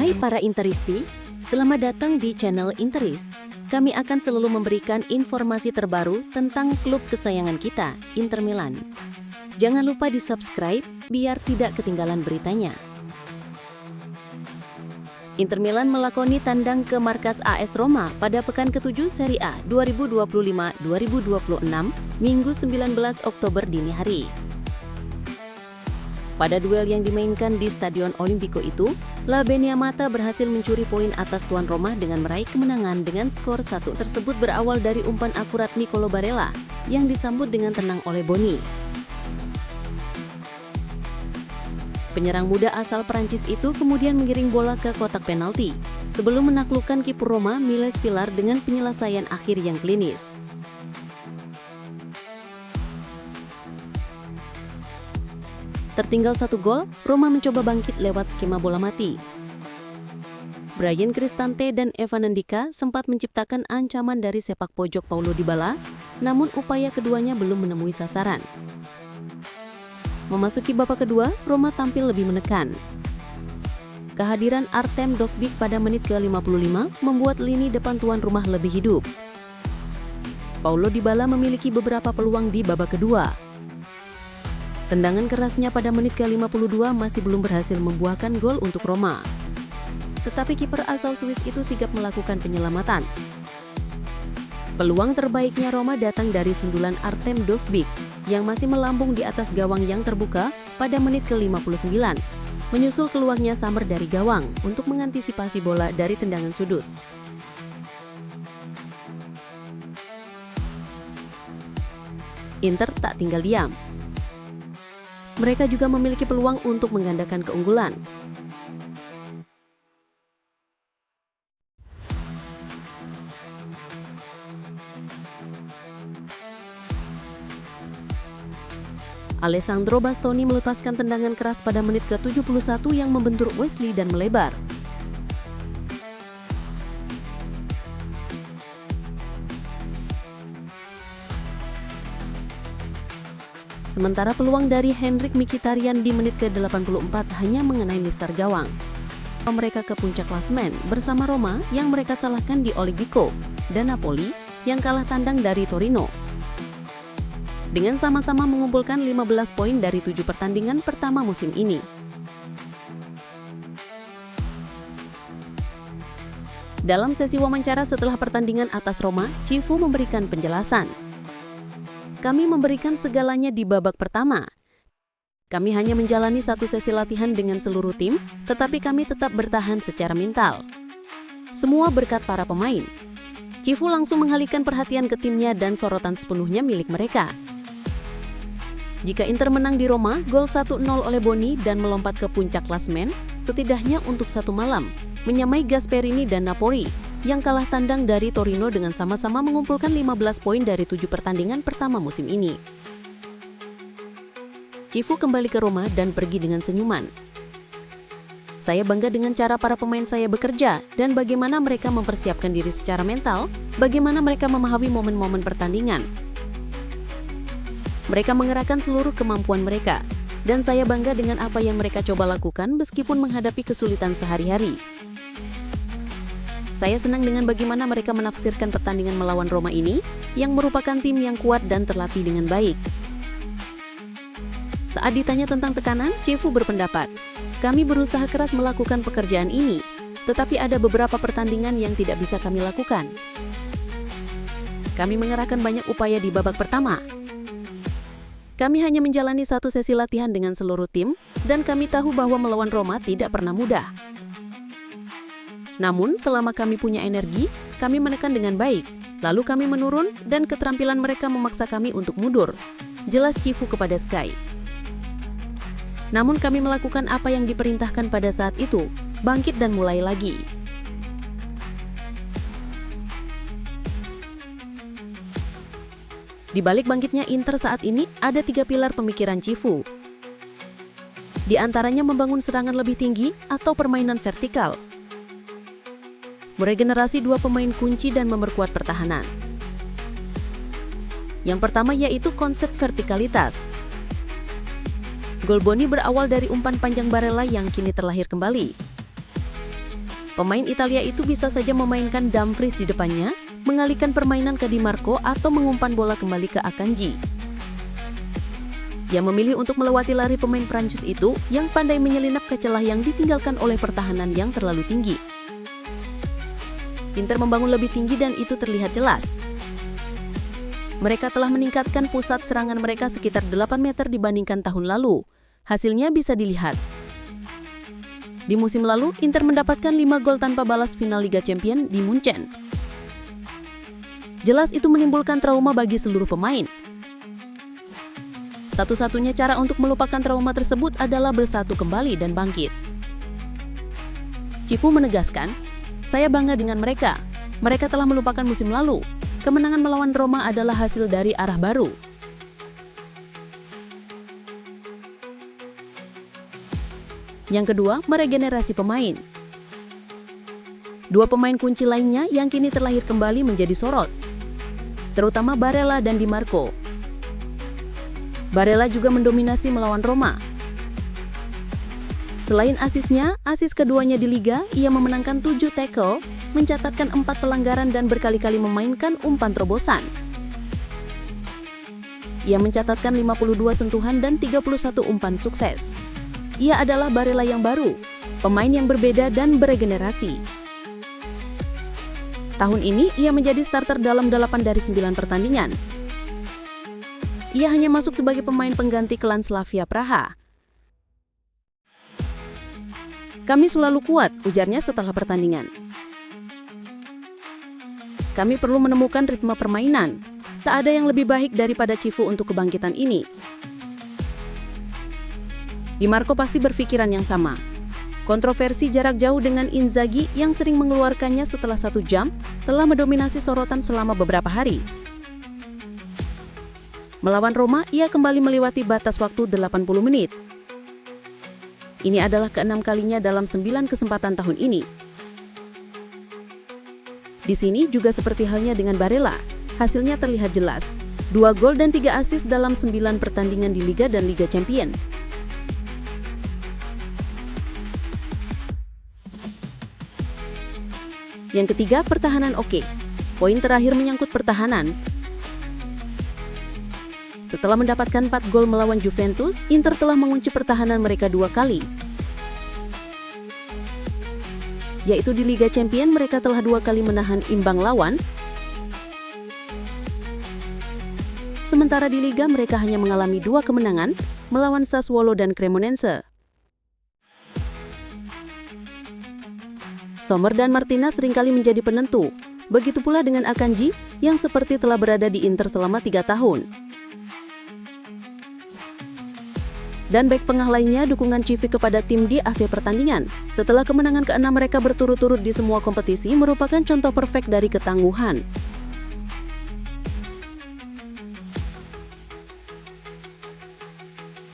Hai para Interisti, selamat datang di channel Interist. Kami akan selalu memberikan informasi terbaru tentang klub kesayangan kita, Inter Milan. Jangan lupa di-subscribe biar tidak ketinggalan beritanya. Inter Milan melakoni tandang ke markas AS Roma pada pekan ke-7 Serie A 2025-2026, Minggu 19 Oktober dini hari. Pada duel yang dimainkan di Stadion Olimpico itu, La Beniamata berhasil mencuri poin atas tuan Roma dengan meraih kemenangan dengan skor 1. Tersebut berawal dari umpan akurat Nicolo Barella yang disambut dengan tenang oleh Boni. Penyerang muda asal Prancis itu kemudian mengiring bola ke kotak penalti sebelum menaklukkan kiper Roma Miles Villar dengan penyelesaian akhir yang klinis. Tertinggal 1 gol, Roma mencoba bangkit lewat skema bola mati. Bryan Cristante dan Evan Ndika sempat menciptakan ancaman dari sepak pojok Paulo Dybala, namun upaya keduanya belum menemui sasaran. Memasuki babak kedua, Roma tampil lebih menekan. Kehadiran Artem Dovbyk pada menit ke-55 membuat lini depan tuan rumah lebih hidup. Paulo Dybala memiliki beberapa peluang di babak kedua. Tendangan kerasnya pada menit ke-52 masih belum berhasil membuahkan gol untuk Roma. Tetapi kiper asal Swiss itu sigap melakukan penyelamatan. Peluang terbaiknya Roma datang dari sundulan Artem Dovbyk yang masih melambung di atas gawang yang terbuka pada menit ke-59, menyusul keluarnya Sammer dari gawang untuk mengantisipasi bola dari tendangan sudut. Inter tak tinggal diam. Mereka juga memiliki peluang untuk menggandakan keunggulan. Alessandro Bastoni melepaskan tendangan keras pada menit ke-71 yang membentur Wesley dan melebar. Sementara peluang dari Henrik Mkhitaryan di menit ke-84 hanya mengenai mistar gawang. Mereka ke puncak klasemen bersama Roma yang mereka kalahkan di Olimpico dan Napoli yang kalah tandang dari Torino. Dengan sama-sama mengumpulkan 15 poin dari 7 pertandingan pertama musim ini. Dalam sesi wawancara setelah pertandingan atas Roma, Cifu memberikan penjelasan. Kami memberikan segalanya di babak pertama. Kami hanya menjalani satu sesi latihan dengan seluruh tim, tetapi kami tetap bertahan secara mental. Semua berkat para pemain. Cifu langsung mengalihkan perhatian ke timnya dan sorotan sepenuhnya milik mereka. Jika Inter menang di Roma, gol 1-0 oleh Boni dan melompat ke puncak klasemen, setidaknya untuk satu malam, menyamai Gasperini dan Napoli yang kalah tandang dari Torino dengan sama-sama mengumpulkan 15 poin dari 7 pertandingan pertama musim ini. Cifu kembali ke Roma dan pergi dengan senyuman. Saya bangga dengan cara para pemain saya bekerja dan bagaimana mereka mempersiapkan diri secara mental, bagaimana mereka memahami momen-momen pertandingan. Mereka mengerahkan seluruh kemampuan mereka, dan saya bangga dengan apa yang mereka coba lakukan meskipun menghadapi kesulitan sehari-hari. Saya senang dengan bagaimana mereka menafsirkan pertandingan melawan Roma ini, yang merupakan tim yang kuat dan terlatih dengan baik. Saat ditanya tentang tekanan, Cifu berpendapat, kami berusaha keras melakukan pekerjaan ini, tetapi ada beberapa pertandingan yang tidak bisa kami lakukan. Kami mengerahkan banyak upaya di babak pertama. Kami hanya menjalani satu sesi latihan dengan seluruh tim, dan kami tahu bahwa melawan Roma tidak pernah mudah. Namun, selama kami punya energi, kami menekan dengan baik. Lalu kami menurun dan keterampilan mereka memaksa kami untuk mundur. Jelas Cifu kepada Sky. Namun kami melakukan apa yang diperintahkan pada saat itu, bangkit dan mulai lagi. Di balik bangkitnya Inter saat ini, ada 3 pilar pemikiran Cifu. Di antaranya membangun serangan lebih tinggi atau permainan vertikal. Meregenerasi 2 pemain kunci dan memperkuat pertahanan. Yang pertama yaitu konsep vertikalitas. Gol Boni berawal dari umpan panjang Barella yang kini terlahir kembali. Pemain Italia itu bisa saja memainkan Dumfries di depannya, mengalihkan permainan ke Di Marco atau mengumpan bola kembali ke Akanji. Ia memilih untuk melewati lari pemain Prancis itu yang pandai menyelinap ke celah yang ditinggalkan oleh pertahanan yang terlalu tinggi. Inter membangun lebih tinggi dan itu terlihat jelas. Mereka telah meningkatkan pusat serangan mereka sekitar 8 meter dibandingkan tahun lalu. Hasilnya bisa dilihat. Di musim lalu, Inter mendapatkan 5 gol tanpa balas final Liga Champions di Munchen. Jelas itu menimbulkan trauma bagi seluruh pemain. Satu-satunya cara untuk melupakan trauma tersebut adalah bersatu kembali dan bangkit. Cifu menegaskan, "Saya bangga dengan mereka. Mereka telah melupakan musim lalu. Kemenangan melawan Roma adalah hasil dari arah baru." Yang kedua, meregenerasi pemain. Dua pemain kunci lainnya yang kini terlahir kembali menjadi sorot, terutama Barella dan Di Marco. Barella juga mendominasi melawan Roma. Selain asisnya, asis keduanya di Liga, ia memenangkan 7 tackle, mencatatkan 4 pelanggaran dan berkali-kali memainkan umpan terobosan. Ia mencatatkan 52 sentuhan dan 31 umpan sukses. Ia adalah Barella yang baru, pemain yang berbeda dan beregenerasi. Tahun ini, ia menjadi starter dalam 8 dari 9 pertandingan. Ia hanya masuk sebagai pemain pengganti klan Slavia Praha. "Kami selalu kuat," ujarnya setelah pertandingan. "Kami perlu menemukan ritme permainan. Tak ada yang lebih baik daripada Cifu untuk kebangkitan ini." Di Marco pasti berpikiran yang sama. Kontroversi jarak jauh dengan Inzaghi yang sering mengeluarkannya setelah 1 jam telah mendominasi sorotan selama beberapa hari. Melawan Roma, ia kembali melewati batas waktu 80 menit. Ini adalah ke-6 kalinya dalam 9 kesempatan tahun ini. Di sini juga seperti halnya dengan Barella, hasilnya terlihat jelas. 2 gol dan 3 assist dalam 9 pertandingan di Liga dan Liga Champions. Yang ketiga, pertahanan oke. Poin terakhir menyangkut pertahanan. Setelah mendapatkan 4 gol melawan Juventus, Inter telah mengunci pertahanan mereka 2 kali. Yaitu di Liga Champions mereka telah 2 kali menahan imbang lawan. Sementara di Liga mereka hanya mengalami 2 kemenangan melawan Sassuolo dan Cremonense. Sommer dan Martinez seringkali menjadi penentu. Begitu pula dengan Akanji yang seperti telah berada di Inter selama 3 tahun. Dan bek pengah lainnya dukungan Civi kepada tim di akhir pertandingan. Setelah kemenangan ke-6 mereka berturut-turut di semua kompetisi merupakan contoh perfect dari ketangguhan.